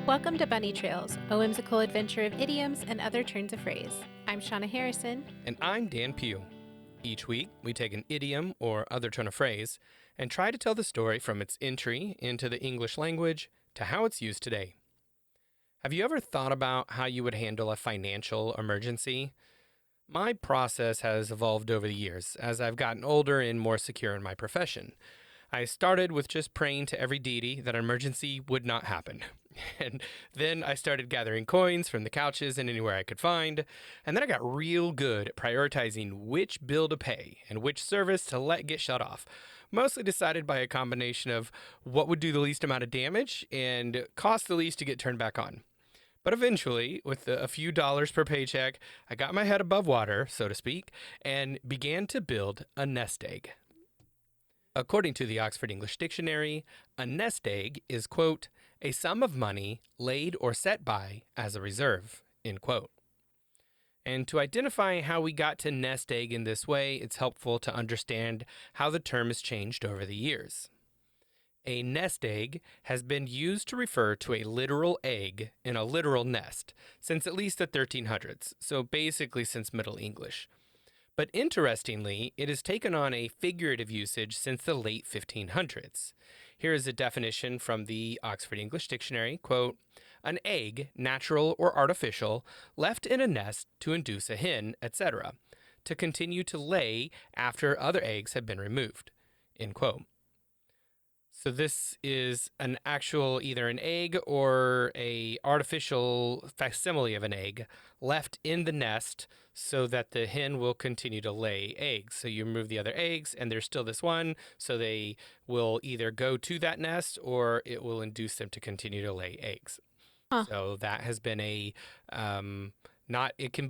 Welcome to Bunny Trails, a whimsical adventure of idioms and other turns of phrase. I'm Shauna Harrison. And I'm Dan Pugh. Each week, we take an idiom or other turn of phrase and try to tell the story from its entry into the English language to how it's used today. Have you ever thought about how you would handle a financial emergency? My process has evolved over the years as I've gotten older and more secure in my profession. I started with just praying to every deity that an emergency would not happen. And then I started gathering coins from the couches and anywhere I could find. And then I got real good at prioritizing which bill to pay and which service to let get shut off. Mostly decided by a combination of what would do the least amount of damage and cost the least to get turned back on. But eventually, with a few dollars per paycheck, I got my head above water, so to speak, and began to build a nest egg. According to the Oxford English Dictionary, a nest egg is, quote, a sum of money laid or set by as a reserve, end quote. And to identify how we got to nest egg in this way, it's helpful to understand how the term has changed over the years. A nest egg has been used to refer to a literal egg in a literal nest since at least the 1300s, so basically since Middle English. But interestingly, it has taken on a figurative usage since the late 1500s. Here is a definition from the Oxford English Dictionary, quote, an egg, natural or artificial, left in a nest to induce a hen, etc., to continue to lay after other eggs have been removed, end quote. So this is an actual either an egg or a artificial facsimile of an egg left in the nest so that the hen will continue to lay eggs. So you remove the other eggs and there's still this one, so they will either go to that nest or it will induce them to continue to lay eggs. Huh. So that has been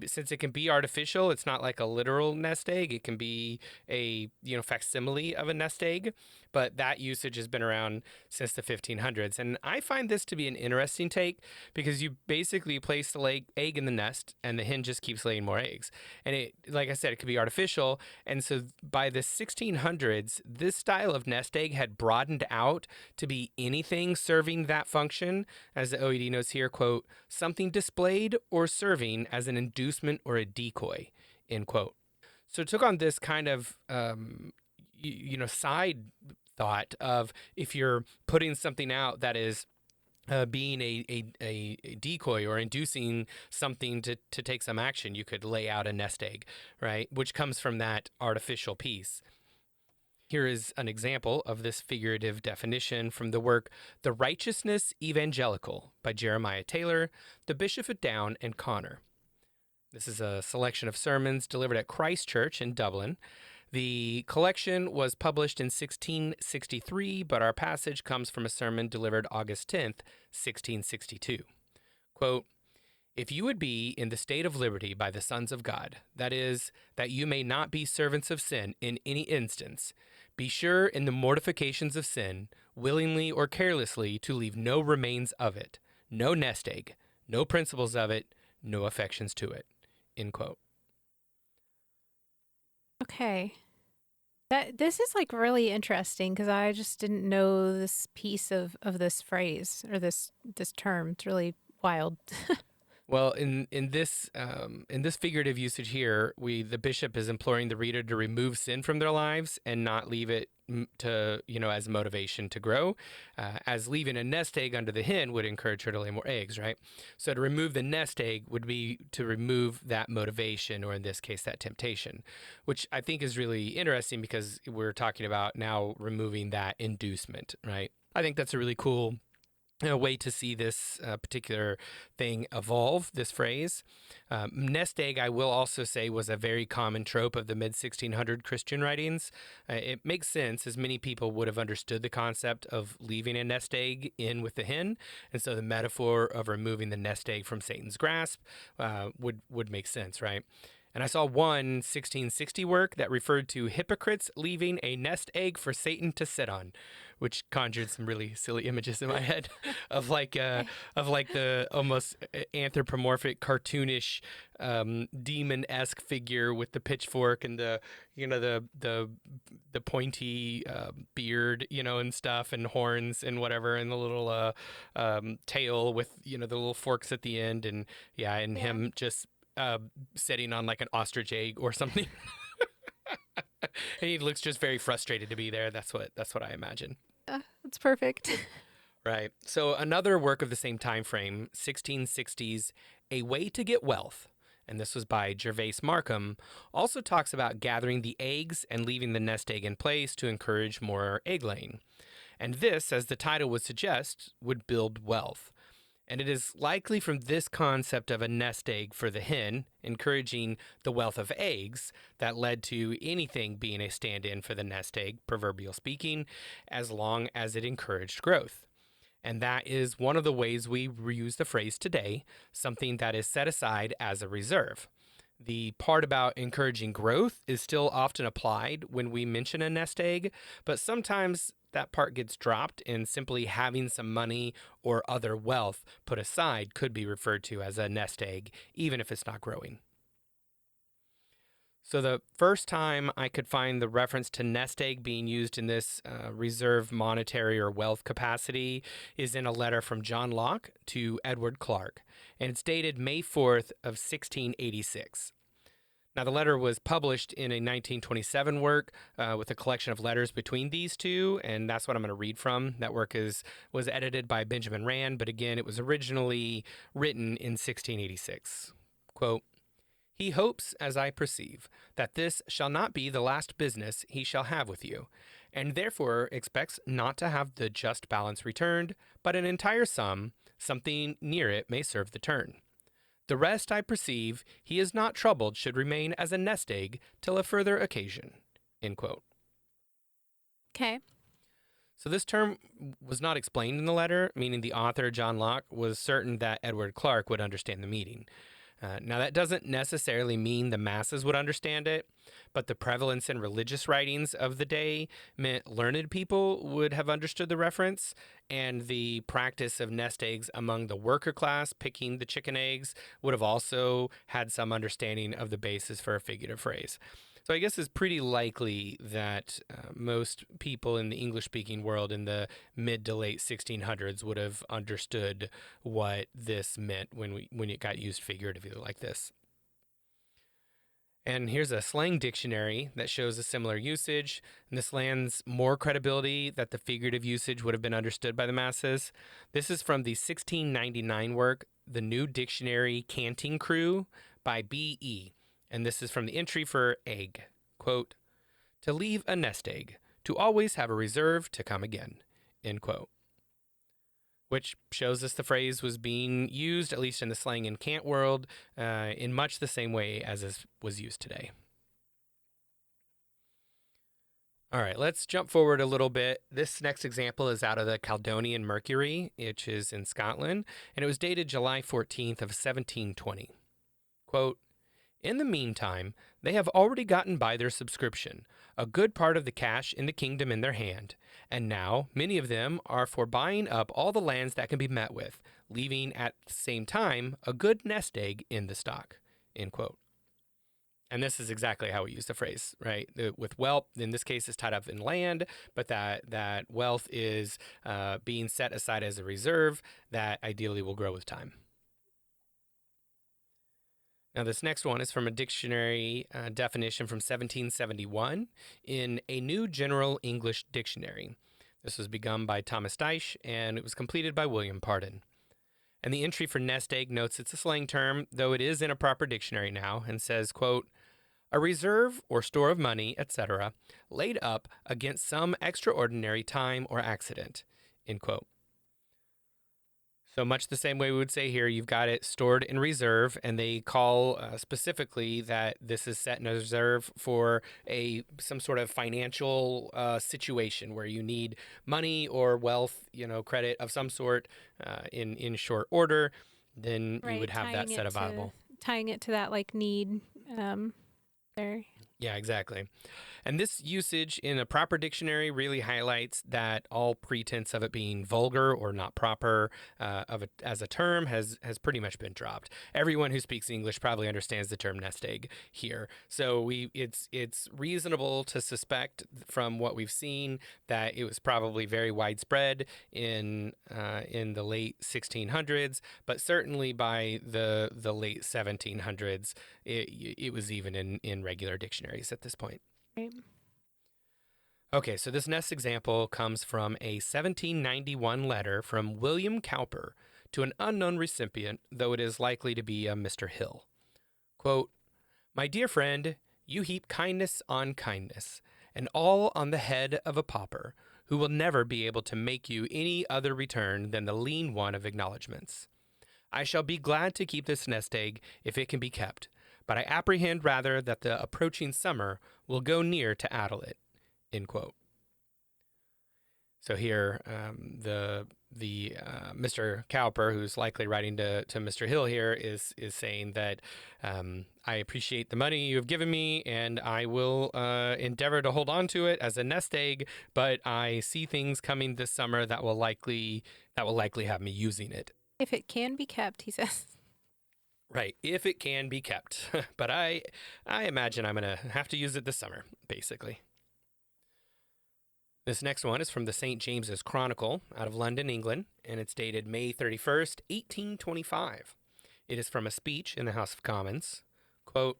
since it can be artificial, it's not like a literal nest egg. It can be a facsimile of a nest egg, but that usage has been around since the 1500s. And I find this to be an interesting take because you basically place the egg in the nest and the hen just keeps laying more eggs. And it, like I said, it could be artificial. And so by the 1600s, this style of nest egg had broadened out to be anything serving that function. As the OED notes here, quote, something displayed or serving as an inducement or a decoy, end quote. So it took on this kind of, side thought of if you're putting something out that is being a decoy or inducing something to take some action, you could lay out a nest egg, right? Which comes from that artificial piece. Here is an example of this figurative definition from the work The Righteousness Evangelical by Jeremiah Taylor, the Bishop of Down and Connor. This is a selection of sermons delivered at Christ Church in Dublin. The collection was published in 1663, but our passage comes from a sermon delivered August 10th, 1662. Quote, if you would be in the state of liberty by the sons of God, that is, that you may not be servants of sin in any instance, be sure in the mortifications of sin, willingly or carelessly, to leave no remains of it, no nest egg, no principles of it, no affections to it, end quote. Okay. This is like really interesting because I just didn't know this piece of this phrase or this term. It's really wild. Well, in this figurative usage here, the bishop is imploring the reader to remove sin from their lives and not leave it to as motivation to grow, as leaving a nest egg under the hen would encourage her to lay more eggs, right? So to remove the nest egg would be to remove that motivation, or in this case, that temptation, which I think is really interesting because we're talking about now removing that inducement, right? I think that's a really cool way to see this particular thing evolve, this phrase. Nest egg, I will also say, was a very common trope of the mid-1600 Christian writings. It makes sense, as many people would have understood the concept of leaving a nest egg in with the hen, and so the metaphor of removing the nest egg from Satan's grasp would make sense, right? And I saw one 1660 work that referred to hypocrites leaving a nest egg for Satan to sit on, which conjured some really silly images in my head of Okay. the almost anthropomorphic, cartoonish, demon-esque figure with the pitchfork and the the pointy beard, and stuff, and horns and whatever, and the little tail with the little forks at the end, and yeah, and Yeah. him just uh, sitting on like an ostrich egg or something. And he looks just very frustrated to be there. That's what I imagine. That's perfect. Right. So another work of the same time frame, 1660s, A Way to Get Wealth, and this was by Gervase Markham, also talks about gathering the eggs and leaving the nest egg in place to encourage more egg laying. And this, as the title would suggest, would build wealth. And it is likely from this concept of a nest egg for the hen, encouraging the wealth of eggs, that led to anything being a stand in for the nest egg, proverbial speaking, as long as it encouraged growth. And that is one of the ways we reuse the phrase today, something that is set aside as a reserve. The part about encouraging growth is still often applied when we mention a nest egg, but sometimes that part gets dropped, and simply having some money or other wealth put aside could be referred to as a nest egg, even if it's not growing. So, the first time I could find the reference to nest egg being used in this reserve monetary or wealth capacity is in a letter from John Locke to Edward Clarke, and it's dated May 4th of 1686. Now, the letter was published in a 1927 work with a collection of letters between these two, and that's what I'm going to read from. That work was edited by Benjamin Rand, but again, it was originally written in 1686. Quote, he hopes, as I perceive, that this shall not be the last business he shall have with you, and therefore expects not to have the just balance returned, but an entire sum, something near it may serve the turn. The rest, I perceive, he is not troubled should remain as a nest egg till a further occasion. End quote. Okay. So this term was not explained in the letter, meaning the author, John Locke, was certain that Edward Clarke would understand the meaning. Now, that doesn't necessarily mean the masses would understand it, but the prevalence in religious writings of the day meant learned people would have understood the reference, and the practice of nest eggs among the worker class, picking the chicken eggs, would have also had some understanding of the basis for a figurative phrase. So I guess it's pretty likely that most people in the English speaking world in the mid to late 1600s would have understood what this meant when it got used figuratively like this. And here's a slang dictionary that shows a similar usage, and this lands more credibility that the figurative usage would have been understood by the masses. This is from the 1699 work, The New Dictionary Canting Crew by B.E., and this is from the entry for egg. Quote, to leave a nest egg, to always have a reserve to come again. End quote. Which shows us the phrase was being used, at least in the slang and cant world, in much the same way as it was used today. All right, let's jump forward a little bit. This next example is out of the Caledonian Mercury, which is in Scotland, and it was dated July 14th of 1720. Quote, in the meantime, they have already gotten by their subscription, a good part of the cash in the kingdom in their hand, and now many of them are for buying up all the lands that can be met with, leaving at the same time a good nest egg in the stock. End quote. And this is exactly how we use the phrase, right? With wealth, in this case, is tied up in land, but that wealth is being set aside as a reserve that ideally will grow with time. Now, this next one is from a dictionary definition from 1771 in a New General English Dictionary. This was begun by Thomas Dyche, and it was completed by William Pardon. And the entry for nest egg notes it's a slang term, though it is in a proper dictionary now, and says, quote, a reserve or store of money, etc., laid up against some extraordinary time or accident, end quote. So much the same way we would say here, you've got it stored in reserve, and they call specifically that this is set in a reserve for some sort of financial situation where you need money or wealth, credit of some sort in short order. Then you would Right. have that set available. Tying it to that like need there. Yeah, exactly. And this usage in a proper dictionary really highlights that all pretense of it being vulgar or not proper as a term has pretty much been dropped. Everyone who speaks English probably understands the term nest egg here. So it's reasonable to suspect from what we've seen that it was probably very widespread in the late 1600s, but certainly by the late 1700s, it was even in regular dictionaries at this point. Right. Okay, so this next example comes from a 1791 letter from William Cowper to an unknown recipient, though it is likely to be a Mr. Hill. Quote, "My dear friend, you heap kindness on kindness, and all on the head of a pauper, who will never be able to make you any other return than the lean one of acknowledgments. I shall be glad to keep this nest egg if it can be kept, but I apprehend rather that the approaching summer will go near to addle it." End quote. So here, the Mr. Cowper, who's likely writing to Mr. Hill here, is saying that I appreciate the money you have given me, and I will endeavor to hold on to it as a nest egg. But I see things coming this summer that will likely have me using it. If it can be kept, he says. Right, if it can be kept. But I imagine I'm gonna have to use it this summer, basically. This next one is from the St. James's Chronicle out of London, England, and it's dated May 31st, 1825. It is from a speech in the House of Commons. Quote,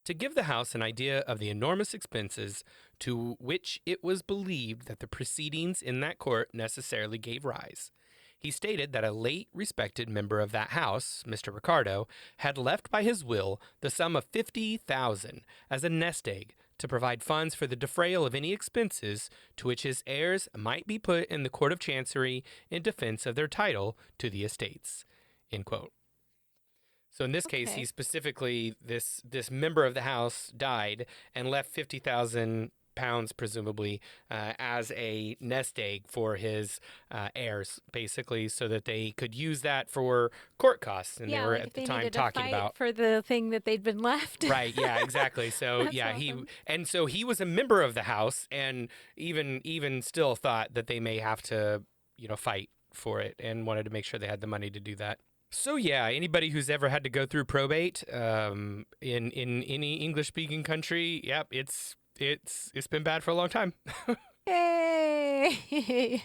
"To give the House an idea of the enormous expenses to which it was believed that the proceedings in that court necessarily gave rise, he stated that a late respected member of that House, Mr. Ricardo, had left by his will the sum of 50,000 as a nest egg to provide funds for the defrayal of any expenses to which his heirs might be put in the Court of Chancery in defense of their title to the estates." End quote. So in this case, he specifically, this member of the House died and left 50,000 pounds, presumably, as a nest egg for his heirs, basically, so that they could use that for court costs. And they were at the time talking about for the thing that they'd been left. Right. Yeah. Exactly. So yeah, awesome. he was a member of the House, and even still thought that they may have to fight for it, and wanted to make sure they had the money to do that. So yeah, anybody who's ever had to go through probate in any English speaking country, yep, it's been bad for a long time. Yay!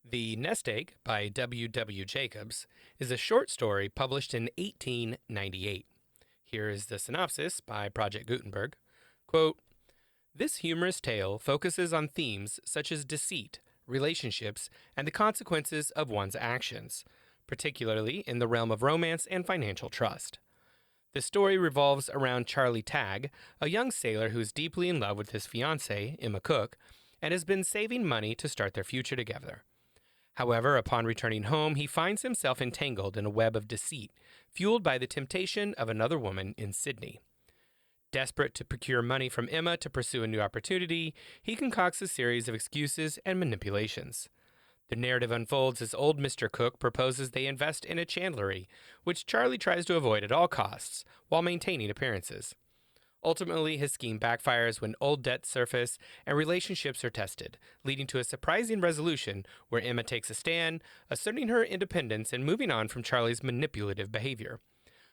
The Nest Egg by W. W. Jacobs is a short story published in 1898. Here is the synopsis by Project Gutenberg. Quote, "This humorous tale focuses on themes such as deceit, relationships, and the consequences of one's actions, particularly in the realm of romance and financial trust. The story revolves around Charlie Tagg, a young sailor who is deeply in love with his fiancée, Emma Cook, and has been saving money to start their future together. However, upon returning home, he finds himself entangled in a web of deceit, fueled by the temptation of another woman in Sydney. Desperate to procure money from Emma to pursue a new opportunity, he concocts a series of excuses and manipulations. The narrative unfolds as old Mr. Cook proposes they invest in a chandlery, which Charlie tries to avoid at all costs, while maintaining appearances. Ultimately, his scheme backfires when old debts surface and relationships are tested, leading to a surprising resolution where Emma takes a stand, asserting her independence and moving on from Charlie's manipulative behavior.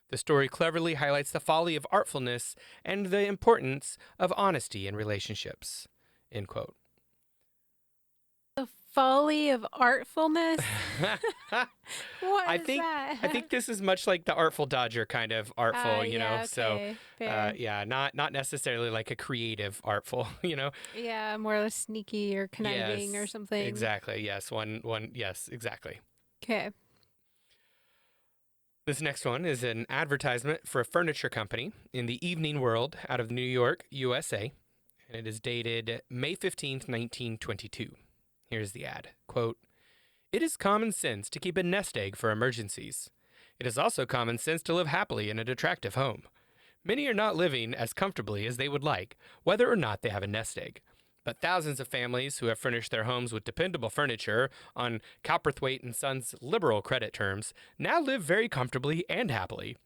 The story cleverly highlights the folly of artfulness and the importance of honesty in relationships." End quote. The folly of artfulness? What I is that? I think this is much like the Artful Dodger kind of artful, Yeah, So, okay, fair. yeah, not necessarily like a creative artful, Yeah, more sneaky or conniving or Yes, something. exactly. Yes, yes, exactly. Okay. This next one is an advertisement for a furniture company in the Evening World out of New York, USA, and it is dated May 15th, 1922. Here's the ad. Quote, "It is common sense to keep a nest egg for emergencies. It is also common sense to live happily in an attractive home. Many are not living as comfortably as they would like, whether or not they have a nest egg. But thousands of families who have furnished their homes with dependable furniture on Cowperthwaite and Sons' liberal credit terms now live very comfortably and happily.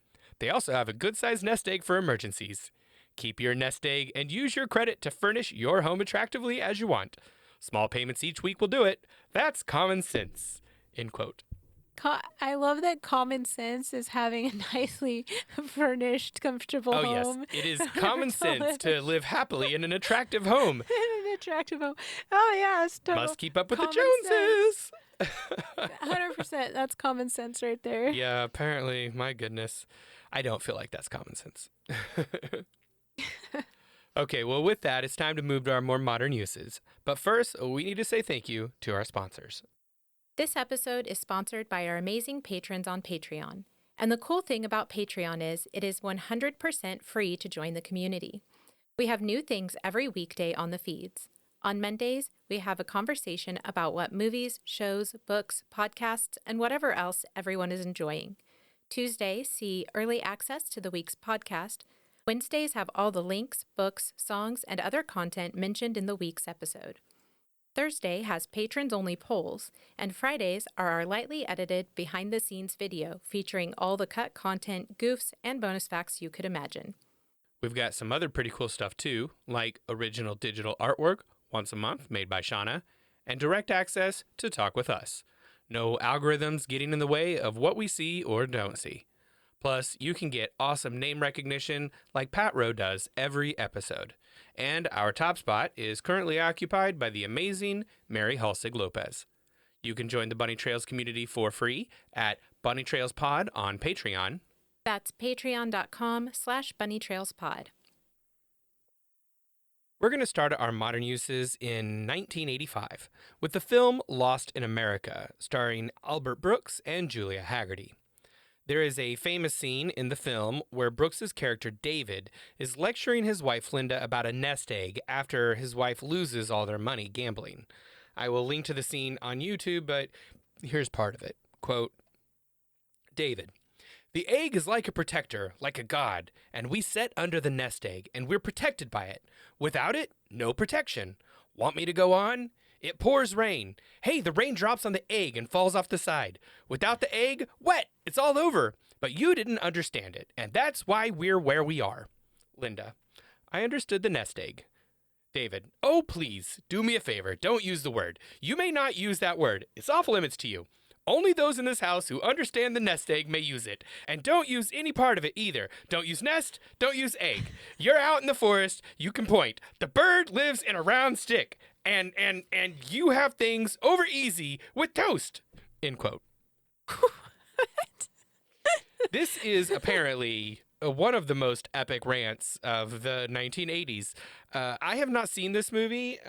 They also have a good-sized nest egg for emergencies. Keep your nest egg and use your credit to furnish your home attractively as you want. Small payments each week will do it. That's common sense. End quote. I love that common sense is having a nicely furnished, comfortable Oh, yes. home. It is in order common sense live to live happily in an attractive home. in an attractive home. Oh yeah, it's total Must keep up with the common sense. Joneses. 100%. That's common sense right there. Yeah, apparently. My goodness. I don't feel like that's common sense. Okay, well, with that, it's time to move to our more modern uses. But first, we need to say thank you to our sponsors. This episode is sponsored by our amazing patrons on Patreon. And the cool thing about Patreon is it is 100% free to join the community. We have new things every weekday on the feeds. On Mondays, we have a conversation about what movies, shows, books, podcasts, and whatever else everyone is enjoying. Tuesdays see early access to the week's podcast. Wednesdays have all the links, books, songs, and other content mentioned in the week's episode. Thursday has patrons-only polls, and Fridays are our lightly edited behind-the-scenes video featuring all the cut content, goofs, and bonus facts you could imagine. We've got some other pretty cool stuff too, like original digital artwork once a month made by Shauna, and direct access to Talk With Us. No algorithms getting in the way of what we see or don't see. Plus, you can get awesome name recognition like Pat Rowe does every episode. And our top spot is currently occupied by the amazing Mary Halsig Lopez. You can join the Bunny Trails community for free at Bunny Trails Pod on Patreon. That's patreon.com/bunnytrailspod. We're going to start our modern uses in 1985 with the film Lost in America, starring Albert Brooks and Julia Haggerty. There is a famous scene in the film where Brooks's character David is lecturing his wife Linda about a nest egg after his wife loses all their money gambling. I will link to the scene on YouTube, but here's part of it. Quote, David, the egg is like a protector, like a god, and we set under the nest egg, and we're protected by it. Without it, no protection. Want me to go on? It pours rain. Hey, the rain drops on the egg and falls off the side. Without the egg, wet. It's all over. But you didn't understand it, and that's why we're where we are. Linda, I understood the nest egg. David, oh, please, do me a favor. Don't use the word. You may not use that word. It's off limits to you. Only those in this house who understand the nest egg may use it. And don't use any part of it either. Don't use nest, don't use egg. You're out in the forest, you can point. The bird lives in a round stick. And you have things over easy with toast. End quote. What? This is apparently one of the most epic rants of the 1980s. I have not seen this movie.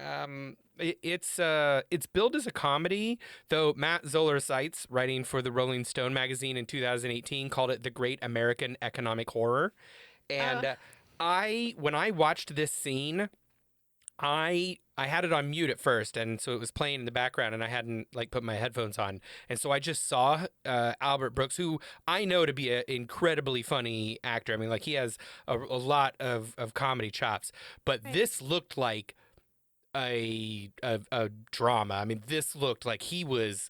It's billed as a comedy, though Matt Zoller Seitz, writing for the Rolling Stone magazine in 2018, called it the Great American Economic Horror. And when I watched this scene, I had it on mute at first, and so it was playing in the background, and I hadn't put my headphones on, and so I just saw Albert Brooks, who I know to be an incredibly funny actor. I mean, he has a lot of comedy chops, but Right. This looked like a drama. I mean, this looked like he was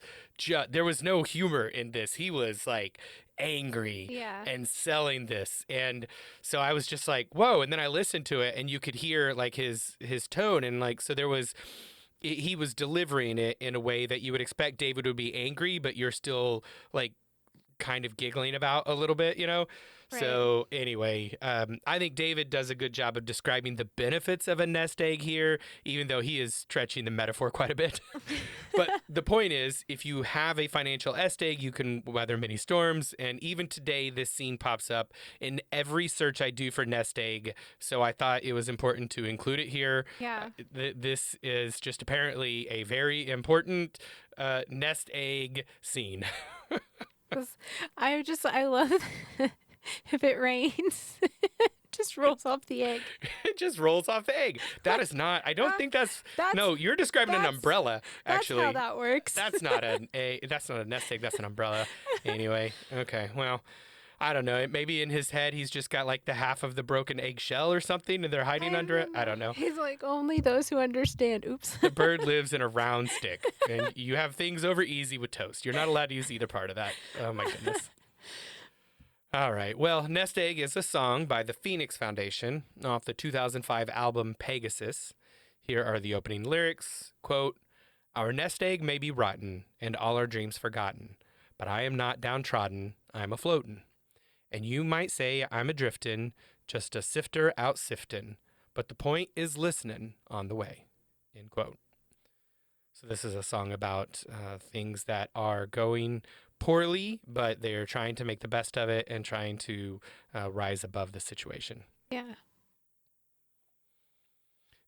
there was no humor in this. He was angry Yeah. and selling this, and so I was just like, whoa. And then I listened to it, and you could hear his tone, and so there was he was delivering it in a way that you would expect David would be angry, but you're still kind of giggling about a little bit, Right. So anyway, I think David does a good job of describing the benefits of a nest egg here, even though he is stretching the metaphor quite a bit. But the point is, if you have a financial nest egg, you can weather many storms. And even today, this scene pops up in every search I do for nest egg. So I thought it was important to include it here. Yeah. This is just apparently a very important nest egg scene. 'Cause I love if it rains, it just rolls off the egg. It just rolls off the egg. That is not, I don't think that's no, you're describing an that's- umbrella, actually. That's how that works. That's not that's not a nest egg, that's an umbrella. Anyway, okay, well, I don't know. Maybe in his head he's just got the half of the broken eggshell or something, and they're hiding under it. I don't know. He's like, only those who understand. Oops. The bird lives in a round stick, and you have things over easy with toast. You're not allowed to use either part of that. Oh my goodness. All right. Well, Nest Egg is a song by the Phoenix Foundation off the 2005 album Pegasus. Here are the opening lyrics. Quote, "Our nest egg may be rotten and all our dreams forgotten, but I am not downtrodden, I'm a floatin'. And you might say I'm a driftin', just a sifter out siftin', but the point is listenin' on the way." End quote. So this is a song about things that are going poorly, but they're trying to make the best of it and trying to rise above the situation. Yeah.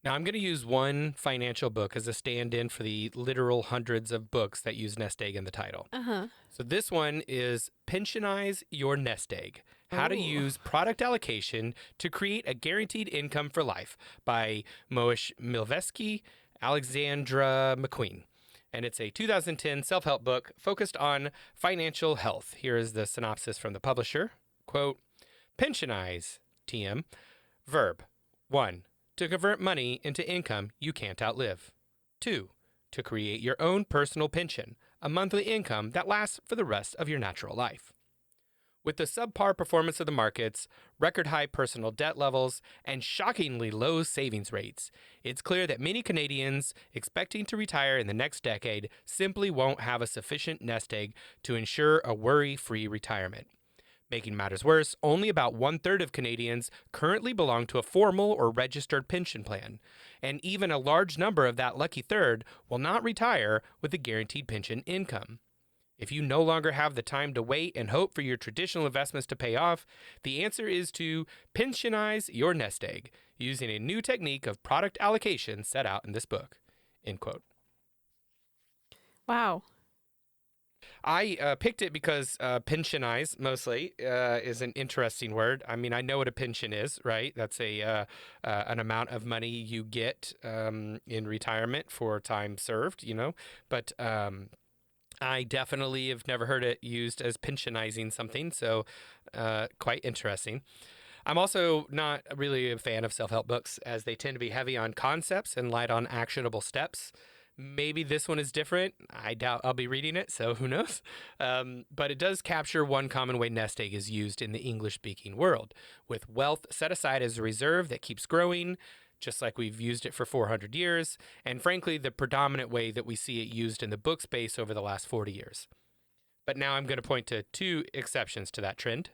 Now, I'm going to use one financial book as a stand in for the literal hundreds of books that use nest egg in the title. Uh-huh. So, this one is Pensionize Your Nest Egg: How to Ooh. Use Product Allocation to Create a Guaranteed Income for Life by Moish Milvesky, Alexandra McQueen. And it's a 2010 self help book focused on financial health. Here is the synopsis from the publisher. Quote, "Pensionize, TM. Verb 1. To convert money into income you can't outlive. 2. To create your own personal pension, a monthly income that lasts for the rest of your natural life." With the subpar performance of the markets, record high personal debt levels, and shockingly low savings rates, it's clear that many Canadians expecting to retire in the next decade simply won't have a sufficient nest egg to ensure a worry-free retirement. Making matters worse, only about 1/3 of Canadians currently belong to a formal or registered pension plan, and even a large number of that lucky third will not retire with a guaranteed pension income. If you no longer have the time to wait and hope for your traditional investments to pay off, the answer is to pensionize your nest egg using a new technique of product allocation set out in this book. End quote. Wow. I picked it because pensionize mostly is an interesting word. I mean, I know what a pension is, right? That's an amount of money you get in retirement for time served, you know. But I definitely have never heard it used as pensionizing something, so quite interesting. I'm also not really a fan of self help books as they tend to be heavy on concepts and light on actionable steps. Maybe this one is different. I doubt I'll be reading it, so who knows? But it does capture one common way nest egg is used in the English speaking world, with wealth set aside as a reserve that keeps growing, just like we've used it for 400 years, and frankly, the predominant way that we see it used in the book space over the last 40 years. But now I'm going to point to two exceptions to that trend.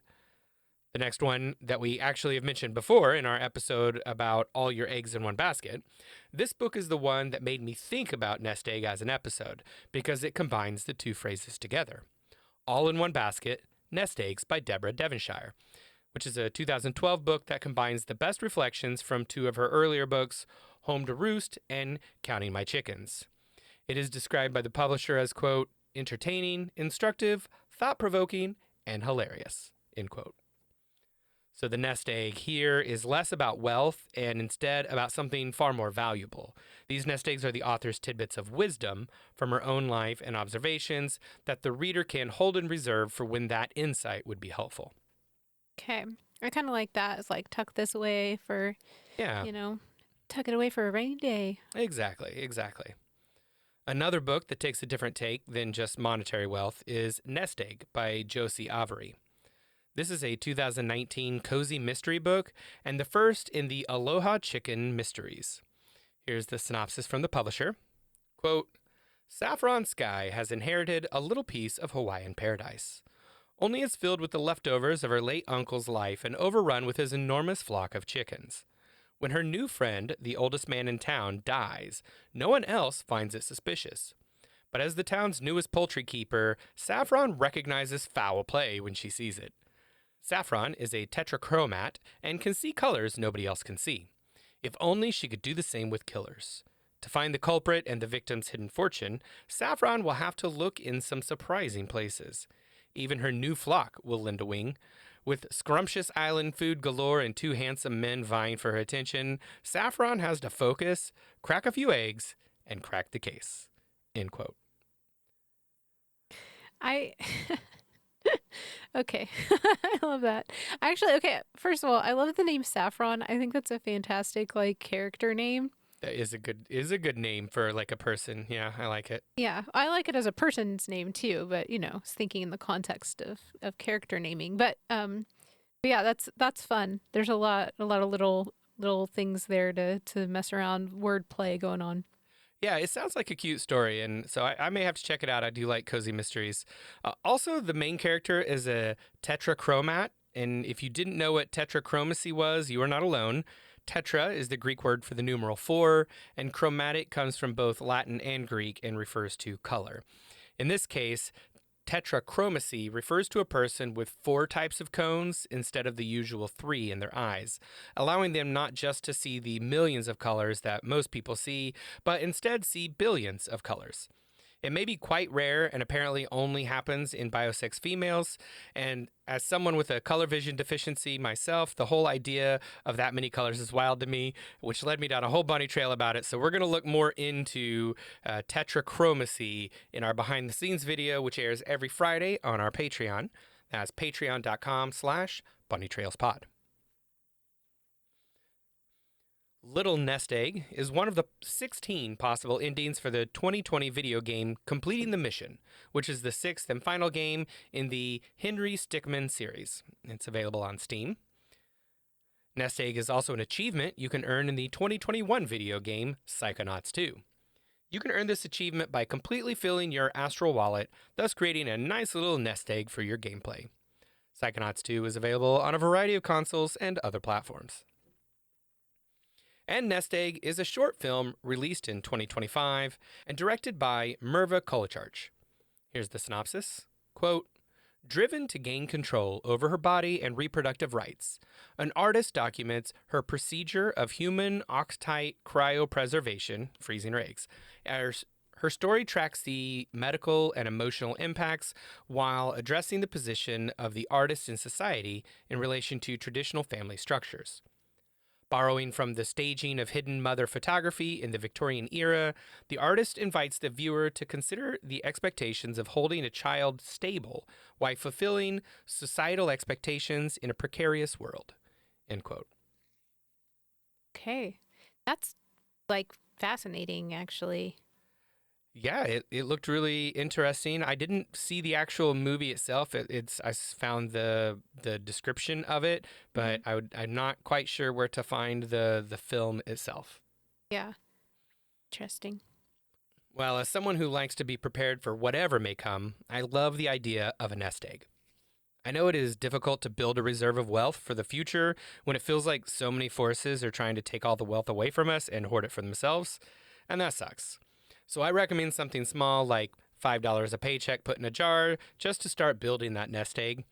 The next one that we actually have mentioned before in our episode about all your eggs in one basket. This book is the one that made me think about nest egg as an episode because it combines the two phrases together. All in One Basket, Nest Eggs by Deborah Devonshire, which is a 2012 book that combines the best reflections from two of her earlier books, Home to Roost and Counting My Chickens. It is described by the publisher as, quote, entertaining, instructive, thought-provoking, and hilarious, end quote. So the nest egg here is less about wealth and instead about something far more valuable. These nest eggs are the author's tidbits of wisdom from her own life and observations that the reader can hold in reserve for when that insight would be helpful. Okay. I kind of like that. It's like tuck this away for, Yeah, tuck it away for a rainy day. exactly. Another book that takes a different take than just monetary wealth is Nest Egg by Josie Avery. This is a 2019 cozy mystery book and the first in the Aloha Chicken mysteries. Here's the synopsis from the publisher. Quote, Saffron Sky has inherited a little piece of Hawaiian paradise. Only it's filled with the leftovers of her late uncle's life and overrun with his enormous flock of chickens. When her new friend, the oldest man in town, dies, no one else finds it suspicious. But as the town's newest poultry keeper, Saffron recognizes foul play when she sees it. Saffron is a tetrachromat and can see colors nobody else can see. If only she could do the same with killers. To find the culprit and the victim's hidden fortune, Saffron will have to look in some surprising places. Even her new flock will lend a wing. With scrumptious island food galore and two handsome men vying for her attention, Saffron has to focus, crack a few eggs, and crack the case. End quote. I Okay. I love that. Actually, okay, first of all, I love the name Saffron. I think that's a fantastic character name. That is a good name for like a person. Yeah, I like it. Yeah, I like it as a person's name too, but I was thinking in the context of character naming. But yeah, that's fun. There's a lot of little things there to mess around, wordplay going on. Yeah, it sounds like a cute story, and so I may have to check it out. I do like cozy mysteries. Also, the main character is a tetrachromat, and if you didn't know what tetrachromacy was, you are not alone. Tetra is the Greek word for the numeral 4, and chromatic comes from both Latin and Greek and refers to color. In this case, tetrachromacy refers to a person with 4 types of cones instead of the usual 3 in their eyes, allowing them not just to see the millions of colors that most people see, but instead see billions of colors. It may be quite rare and apparently only happens in biosex females. And as someone with a color vision deficiency myself, the whole idea of that many colors is wild to me, which led me down a whole bunny trail about it. So we're going to look more into tetrachromacy in our behind the scenes video, which airs every Friday on our Patreon. That's patreon.com/bunnytrailspod. Little Nest Egg is one of the 16 possible endings for the 2020 video game Completing the Mission, which is the 6th and final game in the Henry Stickmin series. It's available on Steam. Nest Egg is also an achievement you can earn in the 2021 video game Psychonauts 2. You can earn this achievement by completely filling your Astral Wallet, thus creating a nice little nest egg for your gameplay. Psychonauts 2 is available on a variety of consoles and other platforms. And Nest Egg is a short film released in 2025 and directed by Merva Kolacharch. Here's the synopsis. Quote, driven to gain control over her body and reproductive rights, an artist documents her procedure of human ox-tight cryopreservation, freezing her eggs. Her story tracks the medical and emotional impacts while addressing the position of the artist in society in relation to traditional family structures. Borrowing from the staging of hidden mother photography in the Victorian era, the artist invites the viewer to consider the expectations of holding a child stable while fulfilling societal expectations in a precarious world. End quote. Okay. That's like fascinating, actually. Yeah, it looked really interesting. I didn't see the actual movie itself. I found the description of it, but I'm not quite sure where to find the film itself. Yeah. Interesting. Well, as someone who likes to be prepared for whatever may come, I love the idea of a nest egg. I know it is difficult to build a reserve of wealth for the future when it feels like so many forces are trying to take all the wealth away from us and hoard it for themselves, and that sucks. So I recommend something small like $5 a paycheck put in a jar just to start building that nest egg.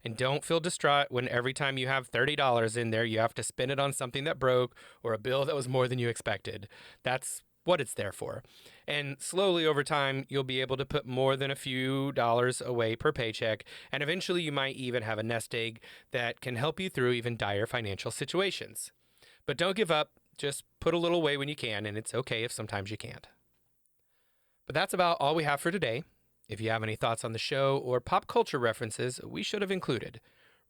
And don't feel distraught when every time you have $30 in there, you have to spend it on something that broke or a bill that was more than you expected. That's what it's there for. And slowly over time, you'll be able to put more than a few dollars away per paycheck. And eventually you might even have a nest egg that can help you through even dire financial situations. But don't give up. Just put a little away when you can, and it's okay if sometimes you can't. But that's about all we have for today. If you have any thoughts on the show or pop culture references we should have included,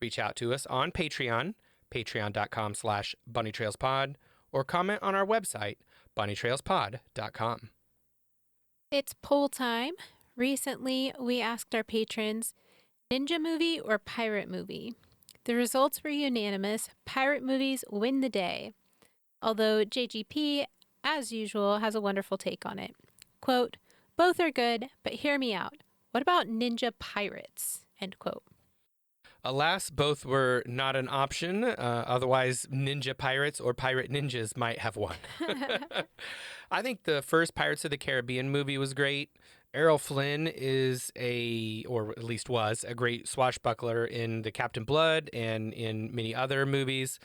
reach out to us on Patreon, patreon.com/bunnytrailspod, or comment on our website, bunnytrailspod.com. It's poll time. Recently, we asked our patrons, ninja movie or pirate movie? The results were unanimous. Pirate movies win the day. Although JGP, as usual, has a wonderful take on it. Quote, both are good, but hear me out. What about ninja pirates? End quote. Alas, both were not an option. Otherwise, ninja pirates or pirate ninjas might have won. I think the first Pirates of the Caribbean movie was great. Errol Flynn or at least was, a great swashbuckler in The Captain Blood and in many other movies.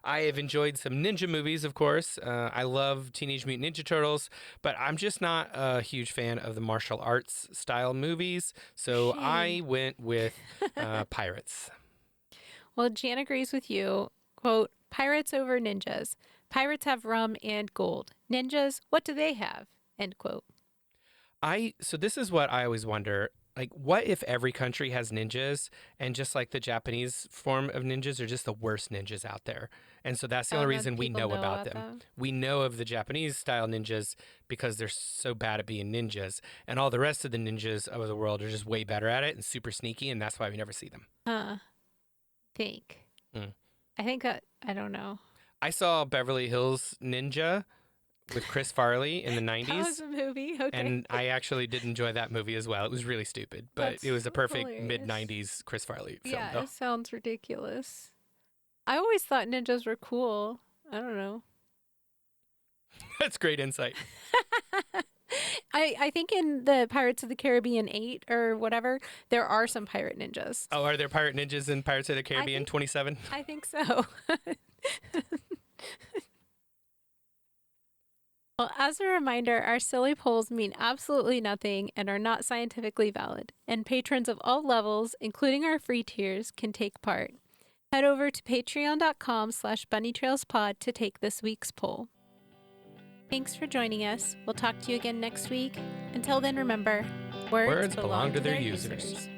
I have enjoyed some ninja movies, of course. I love Teenage Mutant Ninja Turtles, but I'm just not a huge fan of the martial arts style movies. So I went with pirates. Well, Jan agrees with you. Quote, pirates over ninjas. Pirates have rum and gold. Ninjas, what do they have? End quote. So this is what I always wonder. Like, what if every country has ninjas and just like the Japanese form of ninjas are just the worst ninjas out there? And so that's the only that reason we people know about them. them. We know of the Japanese style ninjas because they're so bad at being ninjas. And all the rest of the ninjas of the world are just way better at it and super sneaky. And that's why we never see them. Think. Mm. I think, I don't know. I saw Beverly Hills Ninja with Chris Farley in the That was 90s. a movie. Okay. And I actually did enjoy that movie as well. It was really stupid, but That's it was a perfect hilarious. mid-90s Chris Farley film. Yeah, though. it sounds ridiculous. I always thought ninjas were cool. I don't know. That's great insight. I think in the Pirates of the Caribbean 8 or whatever, there are some pirate ninjas. Oh, are there pirate ninjas in Pirates of the Caribbean think- 27? I think so. Well, as a reminder, our silly polls mean absolutely nothing and are not scientifically valid, and patrons of all levels, including our free tiers, can take part. Head over to patreon.com/bunnytrailspod to take this week's poll. Thanks for joining us. We'll talk to you again next week. Until then, remember, words Words belong to their users.